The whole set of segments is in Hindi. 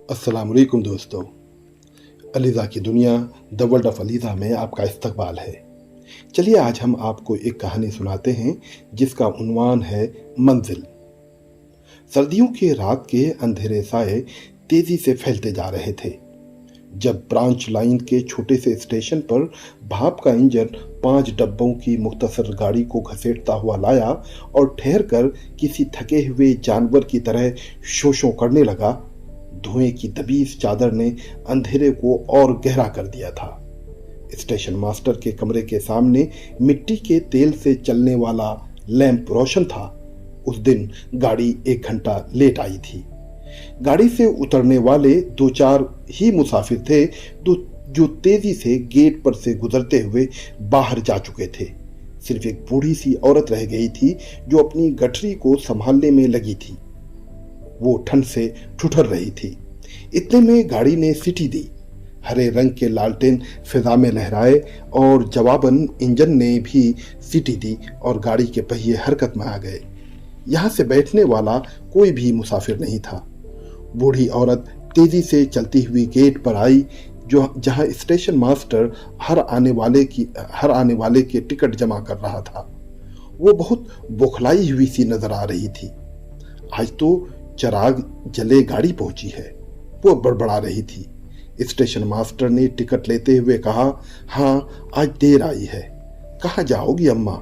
अस्सलाम वालेकुम दोस्तों। अलीज़ा की दुनिया द वर्ल्ड ऑफ अलीज़ा में आपका इस्तकबाल है। चलिए आज हम आपको एक कहानी सुनाते हैं जिसका उन्वान है मंजिल। सर्दियों की रात के अंधेरे साए तेजी से फैलते जा रहे थे जब ब्रांच लाइन के छोटे से स्टेशन पर भाप का इंजन 5 डब्बों की मुख्तसर गाड़ी को घसीटता हुआ लाया और ठहर कर किसी थके हुए जानवर की तरह शोशों करने लगा। धुएं की दबीस चादर ने अंधेरे को और गहरा कर दिया था। स्टेशन मास्टर के कमरे के सामने मिट्टी के तेल से चलने वाला लैंप रोशन था। उस दिन गाड़ी 1 घंटा लेट आई थी। गाड़ी से उतरने वाले 2-4 ही मुसाफिर थे जो तेजी से गेट पर से गुजरते हुए बाहर जा चुके थे। सिर्फ एक बूढ़ी सी औरत रह गई थी जो अपनी गठरी को संभालने में लगी थी। वो ठंड से ठुठर रही थी। इतने में गाड़ी ने सीटी दी। हरे रंग के लालटेन फिजा में लहराए और जवाबन इंजन ने भी सीटी दी और गाड़ी के पहिए हरकत में आ गए। यहाँ से बैठने वाला कोई भी मुसाफिर नहीं था। बूढ़ी औरत तेजी से चलती हुई गेट पर आई जहाँ स्टेशन मास्टर हर आने वाले के टिकट जमा कर रहा था। वो बहुत बौखलाई हुई सी नजर आ रही थी। आज तो चराग जले गाड़ी पहुंची है, वो बड़बड़ा रही थी। स्टेशन मास्टर ने टिकट लेते हुए कहा, हाँ आज देर आई है। कहाँ जाओगी अम्मा?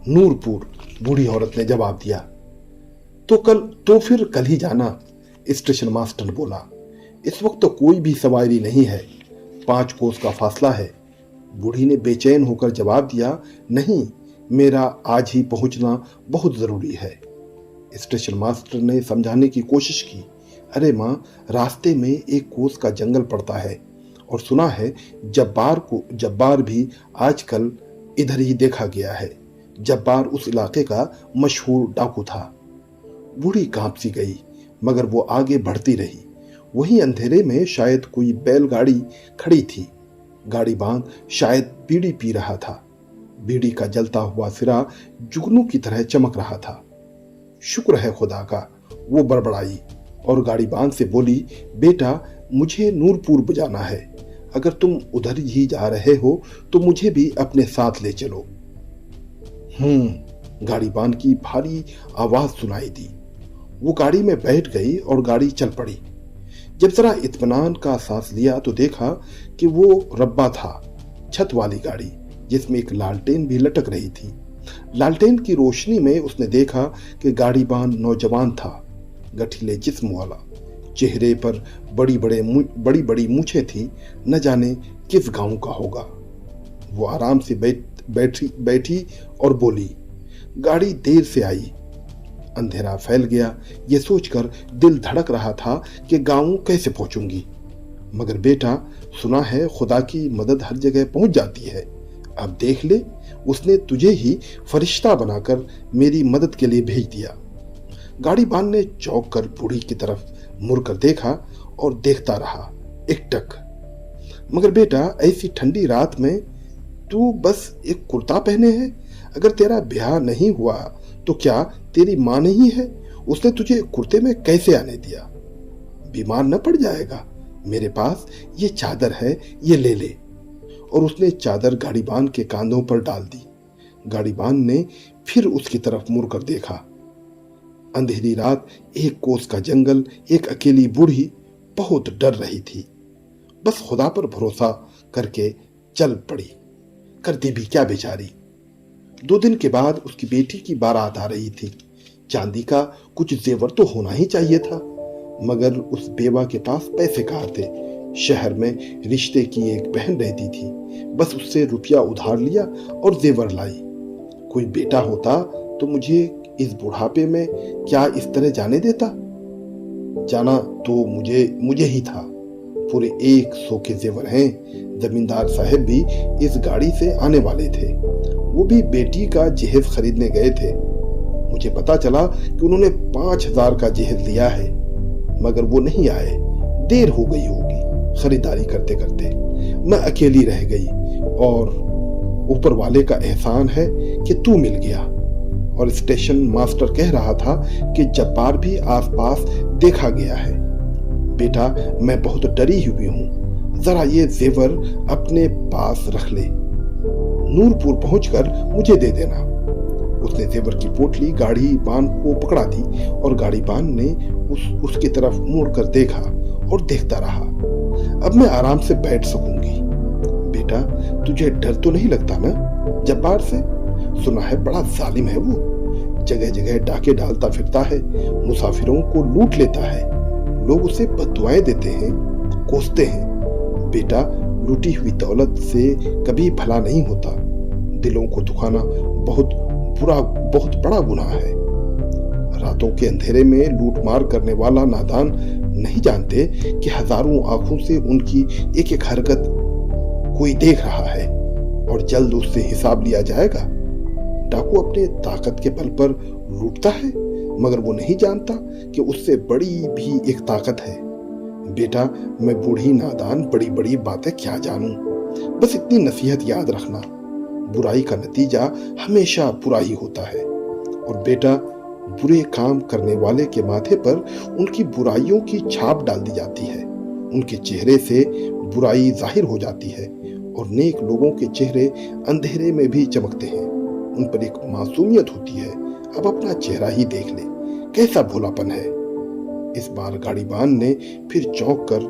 नूरपुर, बूढ़ी औरत ने जवाब दिया। तो फिर कल ही जाना, स्टेशन मास्टर बोला। इस वक्त तो कोई भी सवारी नहीं है, 5 कोस का फासला है। बूढ़ी ने बेचैन होकर जवाब दिया, नहीं, मेरा आज ही पहुंचना बहुत जरूरी है। स्टेशन मास्टर ने समझाने की कोशिश की, अरे माँ, रास्ते में 1 कोस का जंगल पड़ता है और सुना है जब्बार भी आजकल इधर ही देखा गया है। जब्बार उस इलाके का मशहूर डाकू था। बूढ़ी कांप सी गई मगर वो आगे बढ़ती रही। वहीं अंधेरे में शायद कोई बैलगाड़ी खड़ी थी। गाड़ी बांध शायद बीड़ी पी रहा था। बीड़ी का जलता हुआ सिरा जुगनू की तरह चमक रहा था। शुक्र है खुदा का, वो बड़बड़ाई और गाड़ी बांध से बोली, बेटा मुझे नूरपुर जाना है। अगर तुम उधर ही जा रहे हो तो मुझे भी अपने साथ ले चलो। गाड़ी बांध की भारी आवाज सुनाई दी। वो गाड़ी में बैठ गई और गाड़ी चल पड़ी। जब जरा इत्मीनान का सांस लिया तो देखा कि वो रब्बा था, छत वाली गाड़ी जिसमें एक लालटेन भी लटक रही थी। लालटेन की रोशनी में उसने देखा कि गाड़ीबान नौजवान था, गठीले जिस्म वाला। चेहरे पर बड़ी बड़ी मूछें थी, न जाने किस गांव का होगा। वो आराम से बैठी और बोली, गाड़ी देर से आई। अंधेरा फैल गया। ये सोचकर दिल धड़क रहा था कि गांव कैसे पहुंचूंगी। मगर बेटा, सुना है खुदा की मदद हर जगह पहुंच जाती है। अब देख ले, उसने तुझे ही फरिश्ता बनाकर मेरी मदद के लिए भेज दिया। गाड़ी बान ने चौंक कर बूढ़ी की तरफ मुड़कर देखा और देखता रहा एकटक। मगर बेटा, ऐसी ठंडी रात में तू बस एक कुर्ता पहने है। अगर तेरा ब्याह नहीं हुआ तो क्या तेरी माँ नहीं है? उसने तुझे कुर्ते में कैसे आने दिया? बीमार न पड़ जाएगा? मेरे पास ये चादर है, ये ले ले। और उसने चादर गाड़ीबान के कांधों पर डाल दी। गाड़ीबान ने फिर उसकी तरफ मुड़कर देखा। अंधेरी रात, 1 कोस का जंगल, एक अकेली बूढ़ी बहुत डर रही थी। बस खुदा पर भरोसा करके चल पड़ी। करती भी क्या बेचारी। 2 दिन के बाद उसकी बेटी की बारात आ रही थी। चांदी का कुछ जेवर तो होना ही चाहिए था, मगर उस बेवा के पास पैसे कहाँ थे। शहर में रिश्ते की एक बहन रहती थी, बस उससे रुपया उधार लिया और जेवर लाई। कोई बेटा होता तो मुझे इस बुढ़ापे में क्या इस तरह जाने देता? जाना तो मुझे ही था। पूरे 100 के जेवर हैं। जमींदार साहब भी इस गाड़ी से आने वाले थे। वो भी बेटी का जहेज खरीदने गए थे। मुझे पता चला कि उन्होंने 5000 का जहेज लिया है, मगर वो नहीं आए। देर हो गई होगी खरीदारी करते करते। मैं अकेली रह गई और ऊपर वाले का एहसान है कि तू मिल गया। और स्टेशन मास्टर कह रहा था कि जब्बार भी आसपास देखा गया है। बेटा, मैं बहुत डरी हुई हूँ, जरा ये जेवर अपने पास रख ले, नूरपुर पहुंचकर मुझे दे देना। उसने जेवर की पोटली गाड़ीबान को पकड़ा दी और गाड़ीबान ने उसकी तरफ मुड़कर देखा और देखता रहा। अब मैं आराम से बैठ सकूंगी। बेटा, तुझे डर तो नहीं लगता ना जब्बार से? सुना है बड़ा जालिम है वो, जगह जगह डाके डालता फिरता है, मुसाफिरों को लूट लेता है, लोग उसे बददुआएं देते हैं, कोसते हैं। बेटा, लूटी हुई दौलत से कभी भला नहीं होता, दिलों को दुखाना बहुत बड़ा गुनाह है। रातों के अंधेरे में लूट मार करने वाला नादान नहीं जानते कि हजारों आंखों से उनकी एक एक हरकत कोई देख रहा है और जल्द उससे हिसाब लिया जाएगा। डाकू अपने ताकत के बल पर लूटता है, मगर वो नहीं जानता कि उससे बड़ी भी एक ताकत है। बेटा, मैं बूढ़ी नादान बड़ी बड़ी बातें क्या जानूं, बस इतनी नसीहत याद रखना, बुराई का नतीजा हमेशा बुरा ही होता है। और बेटा, बुरे काम करने वाले के माथे पर उनकी बुराइयों की छाप डाल दी जाती है, उनके चेहरे से बुराई जाहिर हो जाती है और नेक लोगों के चेहरे अंधेरे में भी चमकते हैं। उन पर एक मासूमियत होती है। अब अपना चेहरा ही देख ले, कैसा भोलापन है। इस बार गाड़ीबान ने फिर चौंक कर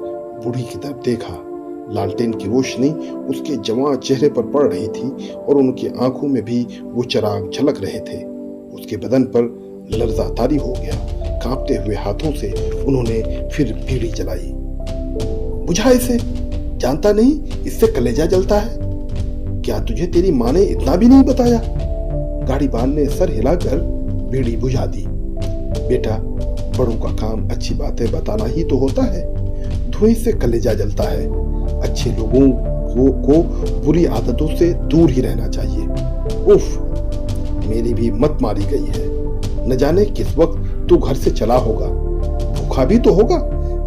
बूढ़ी की तरफ देखा। लालटेन की रोशनी उसके जवां चेहरे पर पड़ रही थी और उनकी आंखों में भी वो चिराग झलक रहे थे। उसके बदन पर लर्जा तारी हो गया। कांपते हुए हाथों से उन्होंने फिर बीड़ी जलाई। बुझा इसे, जानता नहीं इससे कलेजा जलता है? क्या तुझे तेरी माँ ने इतना भी नहीं बताया? गाड़ीबान ने सर हिलाकर बीड़ी बुझा दी। बेटा, बड़ों का काम अच्छी बातें बताना ही तो होता है, धुएं से कलेजा जलता है। अच्छे लोगों को बुरी आदतों से दूर ही रहना चाहिए। उफ, मेरी भी मत मारी गई है। न जाने किस वक्त तू घर से चला होगा, भूखा भी तो होगा।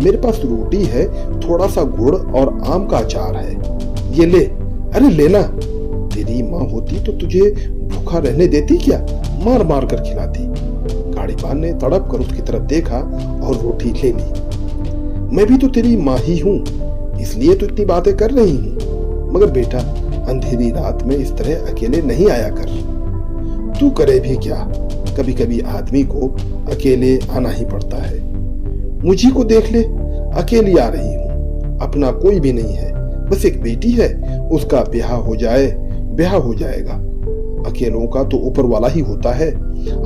मेरे पास रोटी है, थोड़ा सा गुड़ और आम का अचार है, ये ले। अरे लेना, तेरी माँ होती तो तुझे भूखा रहने देती क्या? मार मार कर खिलाती। गाड़ीबान ने तड़प कर उसकी तरफ देखा और रोटी ले ली। मैं भी तो तेरी माँ ही हूँ, इसलिए तो इतनी बातें कर रही हूँ। मगर बेटा, अंधेरी रात में इस तरह अकेले नहीं आया कर। तू करे भी क्या, कभी कभी आदमी को अकेले आना ही पड़ता है। मुझी को देख ले, अकेली आ रही हूँ, अपना कोई भी नहीं है, बस एक बेटी है, उसका ब्याह हो जाएगा। अकेलों का तो ऊपर वाला ही होता है।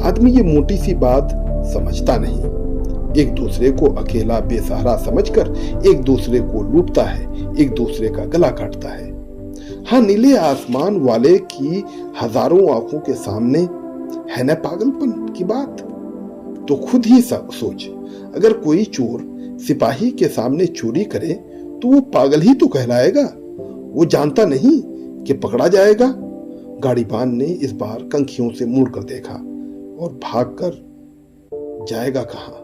आदमी ये मोटी सी बात समझता नहीं। एक दूसरे को अकेला बेसहारा समझकर एक दूसरे को लूटता है, एक दूसरे का गला काटता है। हाँ, नीले आसमान वाले की हजारों आंखों के सामने है न पागलपन की बात। तो खुद ही सोच, अगर कोई चोर सिपाही के सामने चोरी करे तो वो पागल ही तो कहलाएगा। वो जानता नहीं कि पकड़ा जाएगा। गाड़ीबान ने इस बार कंखियों से मुड़कर देखा और भागकर जाएगा कहां?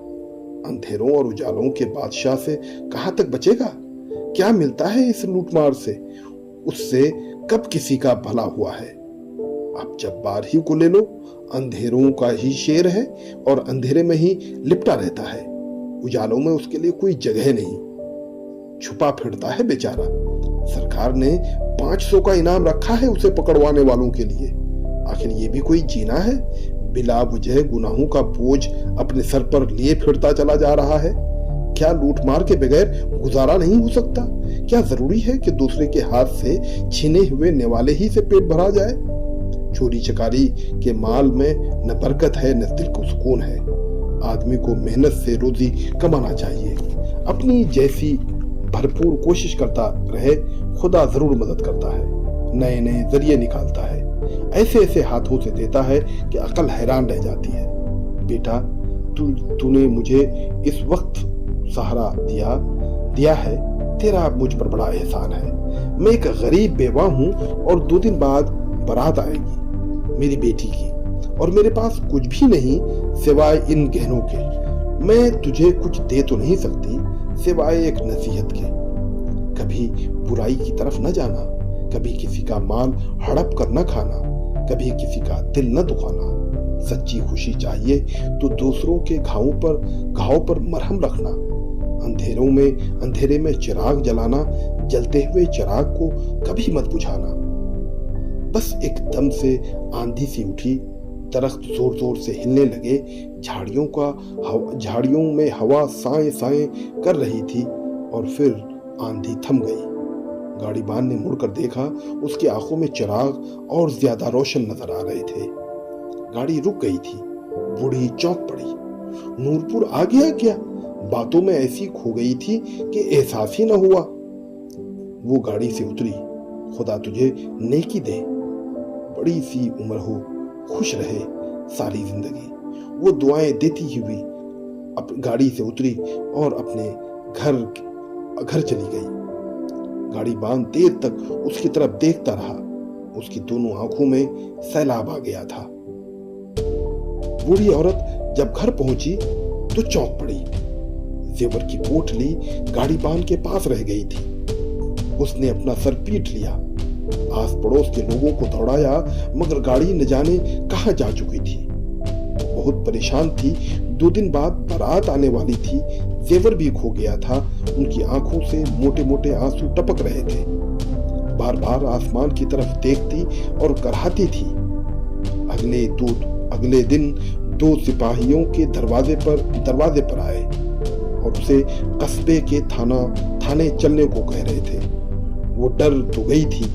अंधेरों और उजालों के बादशाह से कहां तक बचेगा? क्या मिलता है इस लूटमार से? उससे कब किसी का भला हुआ है? आप जब्बार ही को ले लो, अंधेरों का ही शेर है और अंधेरे में ही लिपटा रहता है। उजालों में उसके लिए कोई जगह नहीं, छुपा फिरता है बेचारा। सरकार ने 500 का इनाम रखा है उसे पकड़वाने वालों के लिए। आखिर ये भी कोई जीना है? बिला वजह गुनाहों का बोझ अपने सर पर लिए फिरता चला जा रहा है। क्या लूट मार के बगैर गुजारा नहीं हो सकता? क्या जरूरी है कि दूसरे के हाथ से छीने हुए निवाले ही से पेट भरा जाए? चोरी चकारी के माल में न बरकत है न दिल को सुकून है। आदमी को मेहनत से रोजी कमाना चाहिए। अपनी जैसी भरपूर कोशिश करता रहे, खुदा जरूर मदद करता है, नए नए जरिए निकालता है, ऐसे ऐसे हाथों से देता है कि अकल हैरान रह जाती है। बेटा, तूने मुझे इस वक्त सहारा दिया है, तेरा मुझ पर बड़ा एहसान है। मैं एक गरीब बेवा हूँ और 2 दिन बाद बारात आएगी मेरी बेटी की, और मेरे पास कुछ भी नहीं सिवाय इन गहनों के। मैं तुझे कुछ दे तो नहीं सकती सिवाय एक नसीहत के। कभी बुराई की तरफ न जाना, कभी किसी का माल हड़प कर न खाना, कभी किसी का दिल न दुखाना। सच्ची खुशी चाहिए तो दूसरों के घावों पर मरहम रखना। अंधेरे में चिराग जलाना, जलते हुए चिराग को कभी मत बुझाना। बस एकदम से आंधी सी उठी, दरख्त जोर जोर से हिलने लगे, झाड़ियों में हवा साए साए कर रही थी और फिर आंधी थम गई। गाड़ीबान ने मुड़कर देखा, उसकी आंखों में चिराग और ज्यादा रोशन नजर आ रहे थे। गाड़ी रुक गई थी। बूढ़ी चौंक पड़ी। नूरपुर आ गया क्या? बातों में ऐसी खो गई थी कि एहसास ही न हुआ। वो गाड़ी से उतरी। खुदा तुझे नेकी दे, बड़ी सी उम्र हो, खुश रहे सारी जिंदगी। वो दुआएं देती हुई गाड़ी से उतरी और अपने घर चली गई। गाड़ीबान देर तक उसकी तरफ देखता रहा। उसकी दोनों आंखों में सैलाब आ गया था। बूढ़ी औरत जब घर पहुंची तो चौंक पड़ी। जेवर की पोटली गाड़ीबान के पास रह गई थी। उसने अपना सर पीट लिया। आस पड़ोस के लोगों को दौड़ाया, मगर गाड़ी न जाने कहां जा चुकी थी। बहुत परेशान थी। 2 दिन बाद बारात आने वाली थी। जेवर भी खो गया था। उनकी आंखों से मोटे मोटे आंसू टपक रहे थे। बार बार आसमान की तरफ देखती और कराहती थी। अगले दिन 2 सिपाहियों के दरवाजे पर आए और उसे कस्बे के थाने चलने को कह रहे थे। वो डर तो गई थी।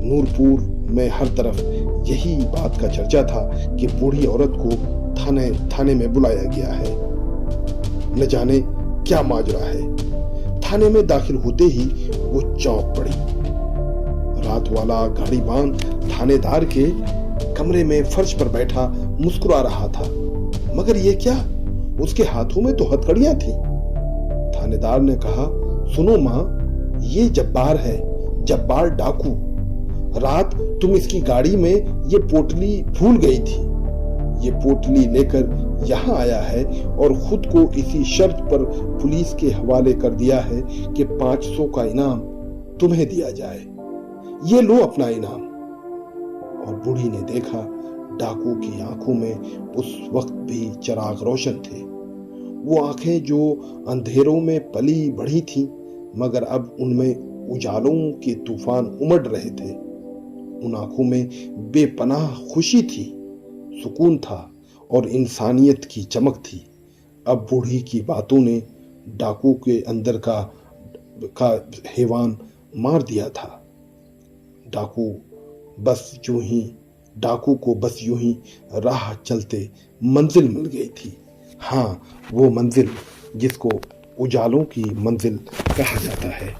नूरपुर में हर तरफ यही बात का चर्चा था कि बूढ़ी औरत को थाने में बुलाया गया है। न जाने क्या माजरा है। थाने में दाखिल होते ही वो चौंक पड़ी। रात वाला गाड़ीबान थानेदार के कमरे में फर्श पर बैठा मुस्कुरा रहा था। मगर ये क्या? उसके हाथों में तो हथकड़ियां थी। थानेदार ने कहा, सुनो मां, ये जब्बार है, जब्बार डाकू। रात तुम इसकी गाड़ी में ये पोटली भूल गई थी। ये पोटली लेकर यहाँ आया है और खुद को इसी शर्त पर पुलिस के हवाले कर दिया है कि 500 का इनाम तुम्हें दिया जाए। ये लो अपना इनाम। और बूढ़ी ने देखा, डाकू की आंखों में उस वक्त भी चिराग रोशन थे। वो आंखें जो अंधेरों में पली बढ़ी थीं, मगर अब उनमें उजालों के तूफान उमड़ रहे थे। उन आंखों में बेपनाह खुशी थी, सुकून था और इंसानियत की चमक थी। अब बूढ़ी की बातों ने डाकू के अंदर का हैवान मार दिया था। डाकू को बस यूं ही राह चलते मंजिल मिल गई थी। हाँ, वो मंजिल जिसको उजालों की मंजिल कहा जाता है।